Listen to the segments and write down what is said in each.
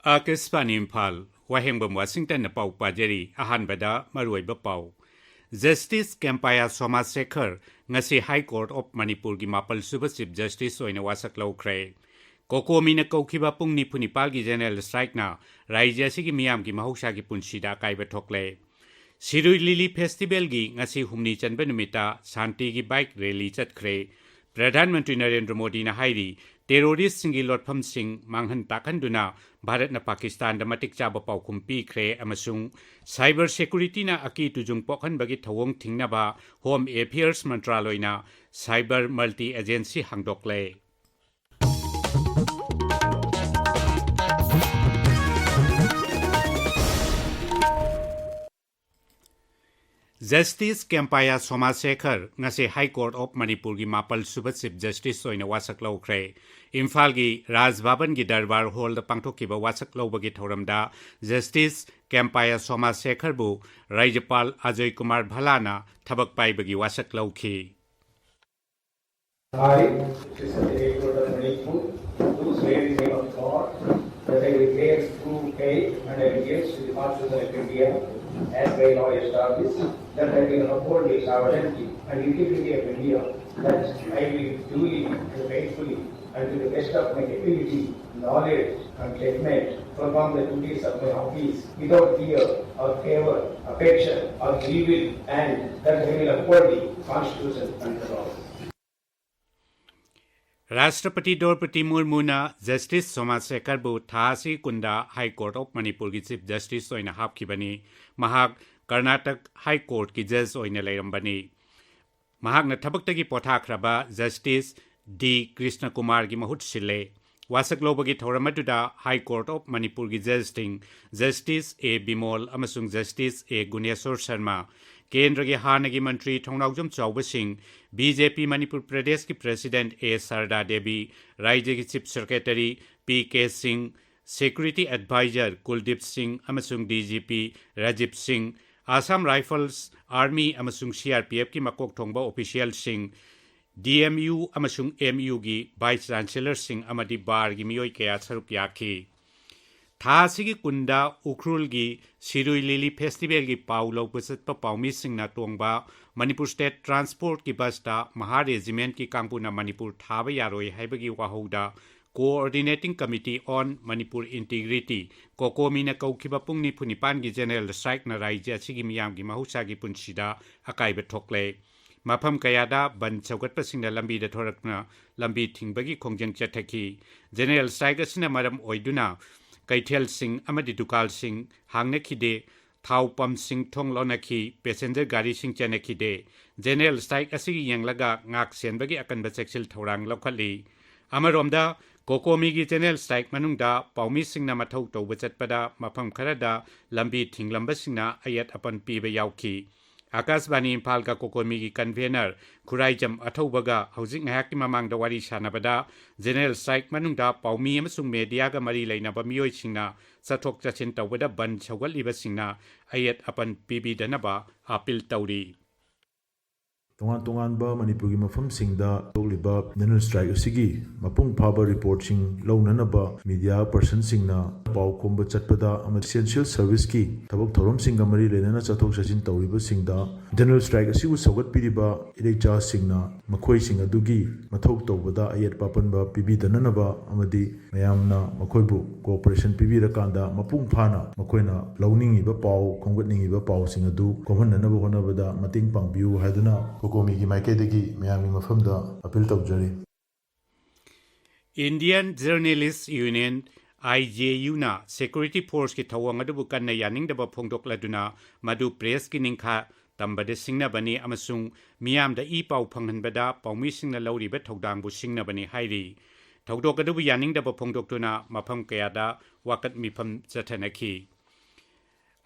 Akispan Imphal, Wahengbam Washington na pau pajeri ahan bada maruai ba pau. Justice Kempaya Somasekhar ngasi High Court of Manipur gi mapal suba Chief Justice oina wasak laukre. Kokomi na kaukiba pung nipunipal gi general strike na raija sigi miyam gi mahusha gi punsida kaiba thokle. Sirui Lili Festival gi ngasi humni chanba numita Shanti gi bike rally chatkre. Pradhan Mantri Narendra Modi na hairi terrorist singi lotpham sing manghan takhanduna Bharat na Pakistan da matik chaba pau kumpi kre amasung cyber security na aki tujung pokhan bagi thawong thingna ba Home Affairs Mantraloy na cyber multi agency hangdokle. Justice Kempaya Somasekhar ngasi High Court of Manipur gi mapal suba Chief Justice oina wasak laukre. Imphal gi Raj Bhavan gi Darbar Hall da pangthokiba wasak laubagi thoramda Justice Kempaya Somasekhar bu Rajyapal Ajay Kumar Bhalana thabak paibagi wasak laukhi. I, Presenter-Ngangbam of Manipur, do swear in the name of God that I will bear true faith and allegiance to the Constitution of India as by law established, that I will uphold the sovereignty and integrity of India, that I will duly and faithfully and to the best of my ability, knowledge and judgment perform the duties of my office without fear or favor, affection or ill will, and that I will uphold the Constitution and the law. Rashtrapati Draupadi Murmu na Justice Somasekhar bu Thasi Kunda High Court of Manipur gi Chief Justice oina hapkhibani. Mahak Karnataka High Court ki judge oina leirambani. Mahak na thabaktagi pothakraba Justice D. Krishna Kumar gi mahut sile. Wasak lobagi thoramatuda High Court of Manipur gi judge ting Justice A. Bimol amasung Justice A. Guneswar Sharma. Kendra gi hanagi mantri thongnaujam chawba sing BJP Manipur Pradesh ki President A. Sarda Devi, Rajya ki Chief Secretary P.K. Singh, Security Advisor Kuldeep Singh amasung DGP Rajiv Singh, Assam Rifles Army amasung CRPF ki makok thongba official Singh, DMU amasung MU gi Vice Chancellor Singh amadi bar gi miyoi kaya sarup yakhi. Thasigi Kunda Ukhrul gi Sirui Lili Festival gi Paulo Pusatpa Paumi Singh na tongba Manipur State Transport ki basta Maha Regiment ki Kangpuna Manipur Thaba Yaroi haibagi wahouda Coordinating Committee on Manipur Integrity Kokomi na kaukiba pungni punipan gi General Strike na Raija sigi miyam gi mahusa gi punsida akaiba thokle. Mafam kayada ban chaugatpa singna lambi da thorakna lambi thingbagi khongjang chathaki. General Strike asina maram oiduna Kaithel Singh amadi Dukal Singh hangna khide thau pam Singh thong lonaki passenger gari Singh chana khide General Strike asigi yanglaga ngak senbagi akanba cheksil thorang lokhali amaromda Kokomi gi General Strike manungda Paumi Singh na mathau tawba chatpada mafam kharada lambi thinglamba singna ayat apan piba yauki Akasbani Imphal ka Kokomi gi convener Khuraijam athaubaga hojik ngahaki mamangda wari sanabada General Strike manungda Paumi amasung media ga mari leinaba miyoi singna chathok chachin tawbada ban chawgal iba singna ayat apan pibi danaba apil tawri. Tongan-tonganba Manipuri mafamsingda toliba General Strike asigi mapung phaba reporting launanaba media person singna pau khomba chatpada essential service ki thabak thorom singa mari lenana chathok chachin tawriba singda General Strike asigu sogat piriba ireja singna makhoi sing adugi mathok tawbada ayat papanba pibi dananaba amadi mayamna makhoibu cooperation pibi rakanda mapung phana makhoina launingiba pau khonggatningiba pau sing adu komhannanaba honabada mating pangbiu haiduna Indian Journalists Union IJU na Security Force ki thawang adu kan na yaning da phongdok laduna madu press ki ningkha tambade singna bani amasung miyam da I pau phanghan bada paumi singna lauri ba thodang bu singna bani hairi thodok adu yaning da phongdok tuna mafam kaya da wakat mifam chathanaki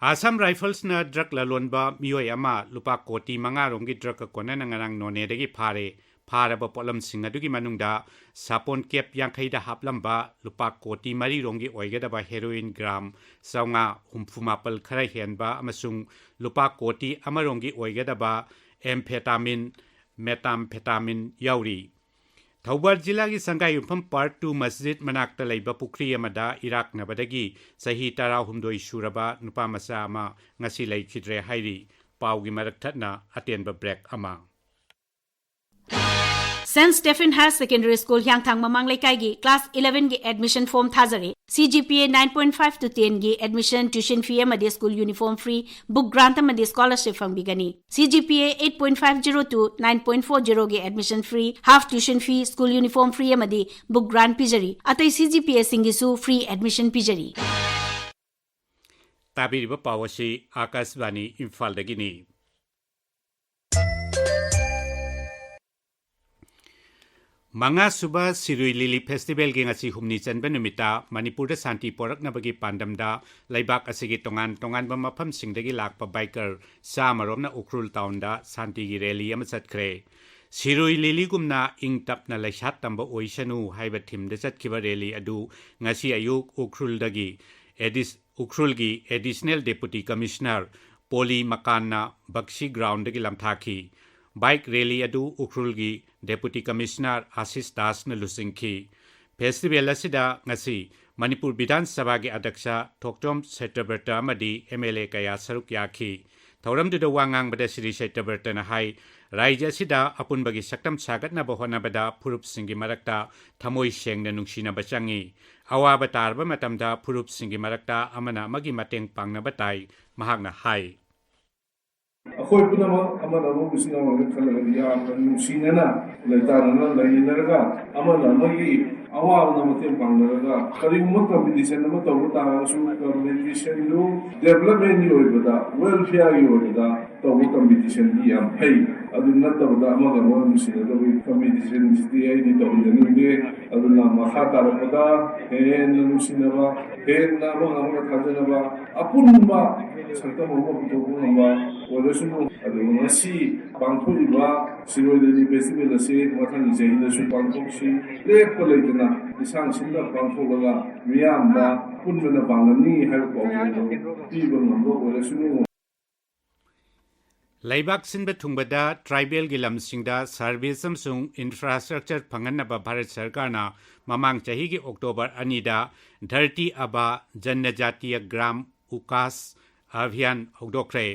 Assam Rifles na drug lalonba miyoi ama lupa koti manga rongi drug kona nangarang none dagi phare ba polam singa dugi manungda sapon kep yankhai da haplamba lupa koti mari rongi oigada ba heroin gram saunga humfumapal khara henba amasung lupa koti amarongi oigada ba amphetamine methamphetamine yauri Thoubal जिला की Sangai युफम part 2 मस्जिद मनाक्ता लैबा Pukhri अमदा Iraq नबदगी सही 18 सूरबा नुपा मसा अमा ngasi लैखिद्रे हाइरी पाउगी मरक थटना अटेनबा break अमा St. Stephen Higher Secondary School Hyangthang Mamang Laikai gi class 11 gi admission form thazare CGPA 9.5 to 10 gi admission tuition fee amade school uniform free book grant amade scholarship fangbigani CGPA 8.50 to 9.40 gi admission free half tuition fee school uniform free amade book grant pijari atai CGPA singisu free admission pijari ताबिरिबा पावसी आकाशवाणी इम्फाल दगिनी Manga suba Sirui Lili Festival gi ngasi humni chanba numita Manipur Santi Poraknabagi Pandamda Laibak asigi tongan ba mafam singdagi lakpa biker samaromna Ukrul Townda Santi gi rally ama chatkre Sirui Lili gumna ingtapna laishat tamba oisanu haiba thimda chatkhiba rally adu ngasi ayuk Ukrul gi Additional Deputy Commissioner Poli Makanna Bakshi Ground dagi lamthaki Bike rally adu Ukrul gi Deputy Commissioner Ashish Das na lusingki Festival asida ngasi Manipur Bidhan Sabha gi Adaksha Thoktom Setaberta amadi MLA kaya saruk yakhi Thoram du wangang bada Sri Setaberta na hai Raija sida apun bagi saktam sagat na bahona bada Purup Singi Marakta Thamoi Seng na nungsina bachangi Awa batar ba matamda Purup Singi Marakta amana magi mateng pang na batay mahag na hai अखोई पुनमक अमना मो बिसिना मगे खलगदि यामना नुसिनना लैतानना लैनिनरगा अमना मगी अवावना मतें पांगनरगा करिगुम competition नम तबु तांगसु competition दु development नि ओइबदा welfare नि ओइबदा तबु competition दि याम फै अदु नतबदा अमगा मो नुसिना दबु कॉम्पिटिशन दि आई दि तबुदनिगे अदुना मखा तारपदा हेन नुसिनबा हेन नाम अमगा थाजनबा अपुनबा सकतम मो पुतोबुनबा ओदसुनु अदु ngasi pangtholiba Siroi festival ase mathang jehina su pangthoksi lekpa leitana isang sinda pangtholaga miyamda punmana bangani hai pawdo tiba ngambo olasunu Laibak sinba thungbada tribal gilam singda service samsung infrastructure phanganaba Bharat Sarkarna mamang chahi gi October anida dharti aba janjatiya gram ukas abhiyan hogdokre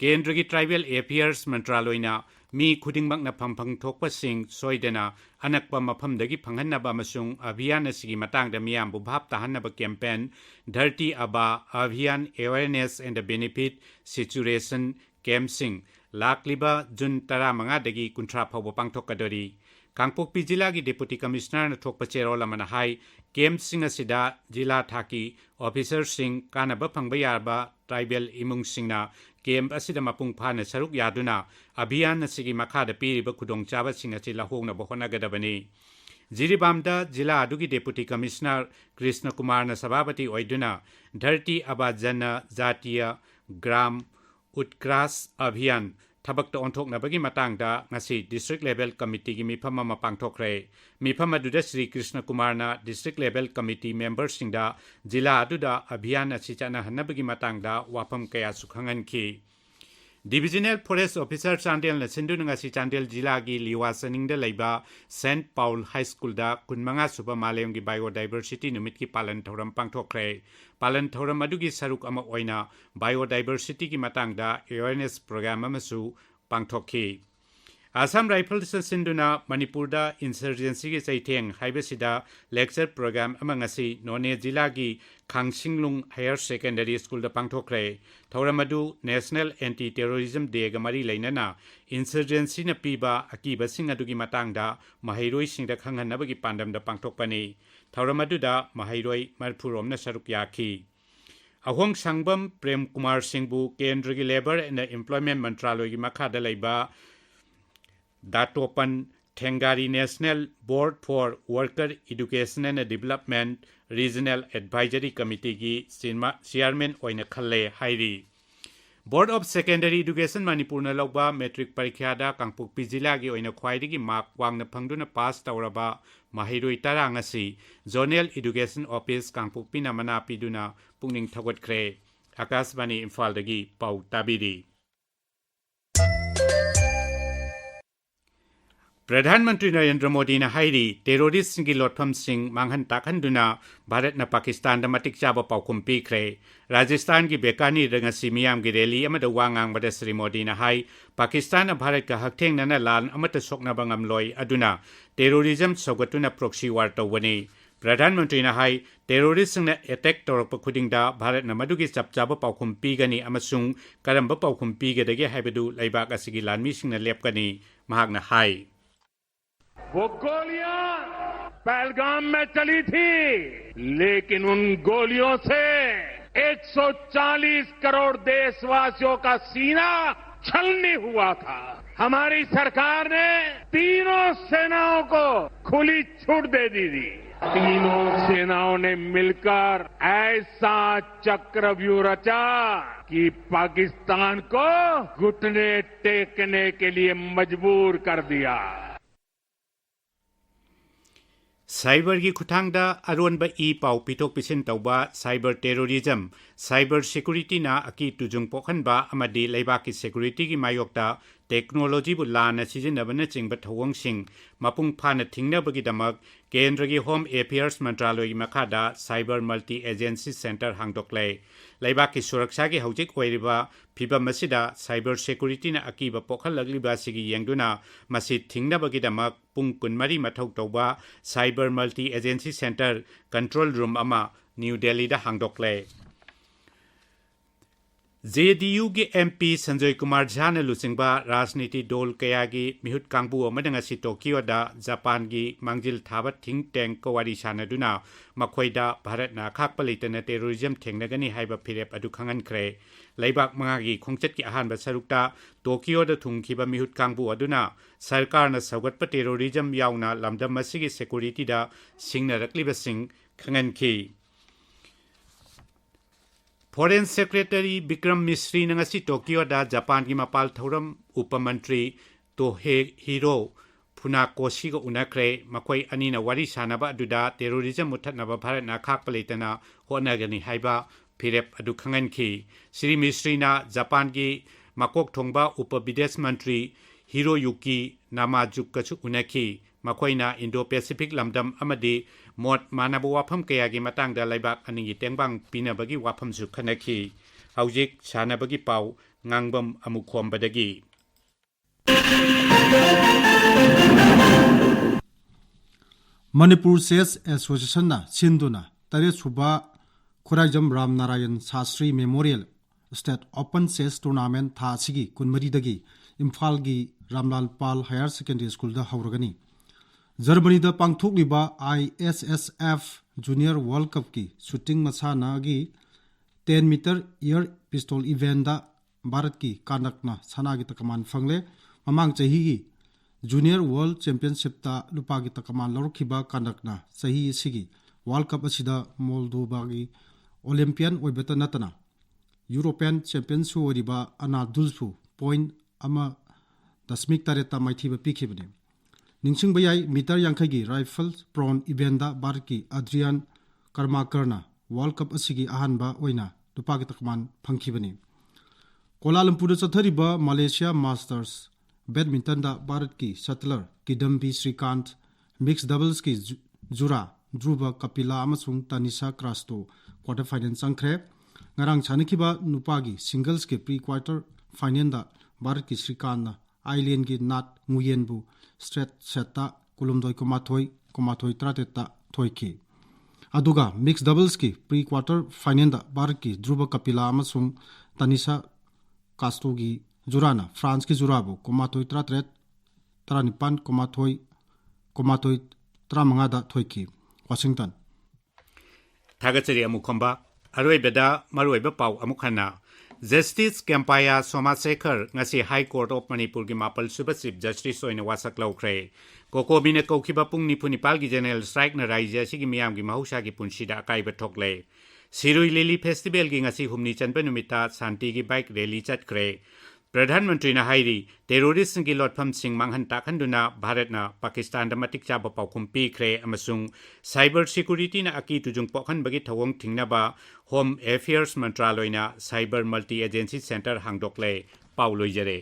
Kendra gi Tribal Affairs Mantraloina mi khudingmak na phamphang thokpa sing soidena anakpa maphamdagi phanghanaba amasung abhiyan asigi matangda miyam bu bhap tahanaba campaign Dharti Aba Abhiyan Awareness and the Benefit Situation Campsing lakliba Jun 15 dagi kunthra phawba pangthokadori Kangpokpi Jila gi Deputy Commissioner na thokpa cherola mana hai campsing asida jila thaki officer sing kanaba phangba yarba tribal imung singna Camp asida mapung phana saruk yaduna abhiyan asigi makhada piriba khudong chaba sing asi lahongna bohona gadabani Jiribamda Jila adugi Deputy Commissioner Krishna Kumar na sababati oiduna Dharti Aba Jana Jatiya Gram Utkras Abhiyan Thabakta onthoknabagi matangda ngasi district level committee gi mifam ama pangthokre mifam aduda Sri Krishna Kumar na district level committee members singda jila aduda abhiyan asichana hanabagi matangda wafam kaya sukhanganki Divisional Forest Officer Chandel na sindu ngasi Chandel jila gi liwasaning da laiba St Paul High School da kunmanga suba malem gi biodiversity numit ki palan thoram pangthokre palan thoram adugi saruk ama oina biodiversity ki matangda awareness program amasu pangthokhi Assam Rifles sinduna Manipurda insurgency gi chaitheng haibasida lecture program amangasi none jila gi Khangsinglung Higher Secondary School da pangthokre Thoramadu National Anti-Terrorism Day ga mari leinana insurgency na piba akiba singadu gi matangda mahairoi singda khanghanabagi pandam da pangthokpani Thoramadu da mahairoi marphurom na saruk yakhi Ahong Sangbam Prem Kumar Singbu Kendra gi Labor and Employment Mantraloy gi makhada laiba Datopan Thengari National Board for Worker Education and Development Regional Advisory Committee gi Chairman oina khalle hairi Board of Secondary Education Manipur na lawba metric parikha da Kangpokpi Jila gi oina khwaidagi mark wangna phangduna pass tawraba mahiroi tara ngasi Zonal Education Office Kangpokpi na mana piduna pungning thagotkre Akashvani Imphal dagi pau tabiri प्रधानमंत्री नरेंद्र मोदी ने हाईरी terrorist की लोटफम सिंह मांगहन ताकहंदुना भारत न पाकिस्तान मतिक चाबा पाउकुम पीख्रे राजस्थान की बेकानी रंगसी मियाम की rally अमद वांगांग बद श्री मोदी ने high Pakistan Bharat का हकथेंग नना लान अमत सोकना बंगमलोय अदुना टेरोरिज्म सौगतुना प्रोक्सी वार तौबनी प्रधानमंत्री ने हाई टेरोरिस्ट ने अटैक तौरप खुदिंगदा भारत न मदुगी चपचाब पाउकुम पीगनी अमसुंग करंब पाउकुम पीगदगे हाइबदु लैबाक असिगी लानमी सिंह लेपकनी महागना हाई वो गोलियां पहलगाम में चली थी, लेकिन उन गोलियों से 140 करोड़ देशवासियों का सीना छलनी हुआ था। हमारी सरकार ने तीनों सेनाओं को खुली छूट दे दी थी। तीनों सेनाओं ने मिलकर ऐसा चक्रव्यूह रचा कि पाकिस्तान को घुटने टेकने के लिए मजबूर कर दिया। साइबर की खुथांगदा अरोनबा ई पाउ पिथोक पिसिन तौबा साइबर टेरोरिज्म साइबर सिक्योरिटी ना अकी तुजुंग पोखनबा अमदी लेबाक की सिक्योरिटी की मायोक्ता टेक्नोलॉजी बु लाना सिजिनबन चिंग थौवंग सिंह मपुंग फाना थिंगनबगीदमक केंद्र की होम अफेयर्स मंत्रालय की मखादा साइबर मल्टी एजेंसी सेंटर हांगदोक्ले लेबाक की सुरक्षा की हौजिक ओइरिबा फिबम मसिदा साइबर सिक्योरिटी ना अकीबा पोखलगलिबा सिगी येंगदुना मसि थिंगनबगीदमक पुंग कुनमरी मथौ तौबा cyber multi agency centre control room अमा न्यू दिल्ली दा हांगदोक्ले JDU की MP संजय कुमार झा ने लुचिंगबा राजनीति दल कया की मिहुत कांगबु अमदंगसी टोक्यो दा जापान की मांगजिल थाबत थिंक टैंक को वारी सानदुना मखोइदा भारत ना खाकप लेतन टेरोरिज्म थेंगनगनी हाइबा फिरेप अदु खंगनख्रे लैबाक मंगागी खोंगचत की अहानबा सरुक्ता टोक्यो दा थुंगखिबा मिहुत कांगबु अदुना सरकार ना सौगतप टेरोरिज्म यावना लमदम मसिगी सिक्योरिटी दा सिंगनरकलिबा सिंग खंगनखी फॉरेन सेक्रेटरी विक्रम मिश्री नंगसी टोक्यो दा जापान की मपाल थौरम उपमंत्री तोहे हिरो फुनाकोशी को उनख्रे मकोई अनीना वारी सानबा अदुदा टेरोरिज्म मुथनबा भारत ना खाक पलेतना होनगनी हाइबा फिरेप अदु खंगनखी श्री मिश्री ना जापान की मकोक थोंगबा उप विदेश मंत्री हिरोयुकी नामाजुकछु उनखी मकोइना इंडो पैसिफिक लमदम अमदी मोट मानब वाफम कया की मतंग दा लैबाक अनिगी टेंगबांग पिनबगी वाफम सु खनखी हौजिक सानबगी पाउ ngangbam Amukhomba Manipur Chess Association na Sinduna Tare Suba Khurajam Ram Narayan Sastri Memorial State Open Chess Tournament Tha Sigi Kunmari Dagi Imphal gi Ramlal Pal Higher Secondary School da Hauragani Germany da Pangthok liba ISSF Junior World Cup ki shooting masana gi 10 meter air pistol event da Bharat ki kanakna sana gi takaman fangle mamang chahi gi Junior World Championship ta lupa gi takaman lorkhiba kanakna sahi sigi World Cup asida Moldova gi Olympian oibeta natana European Championship oriba ana dulfu point ama dasmik tareta maithiba pikhibani Ningsing bayai meter yankhagi rifles prawn event da Bharat Adrian Karmakarna World Cup asigi ahanba oina lupa gi takaman phangkhibani Kuala Lumpur da chathariba Malaysia Masters Badminton da Bharat ki Shuttler Kidambi Srikant Mixed Doubles ki Jura Dhruva Kapila amasung Tanisha Krasto quarter final changkhre ngarang chanikiba nupagi singles ki pre-quarter final da Bharat ki Srikant na Island ki Nat Nguyen bu straight set ta kulumdoi komathoi trateta thoiki aduga mixed doubles ki pre-quarter final da Bharat ki Dhruva Kapila amasung Tanisha Krasto gi Jurana France ki Jurabu komathoi tratret tranipan komathoi tramanga da thoiki Washington Thagachari Amukhomba Aroibeda Maroiba Pau Amukhana Justice Kempaya Somasekar ngasi High Court of Manipur gi Mapal Suba Chief Justice oina wasak laukre Kokobina Kokiba Pung Nipunipal gi General Strike na Raija sigi miyam gi mahusha gi punsida akaiba thokle Sirui Lily Festival gi ngasi humni chanpa numita Santi gi bike rally chatkre प्रधानमंत्री ने हाईरी terrorist की लोटफम सिंह मांगहन ताखंदुना भारत ना पाकिस्तान दा मतिक चाबा पाउखुम पीख्रे अमसुंग cyber security ना अकी Tunjung पोखन बगी थवंग थिंगनाबा home affairs मंत्रालय ना cyber multi agency centre हांगदोक्ले पाउलोइजरे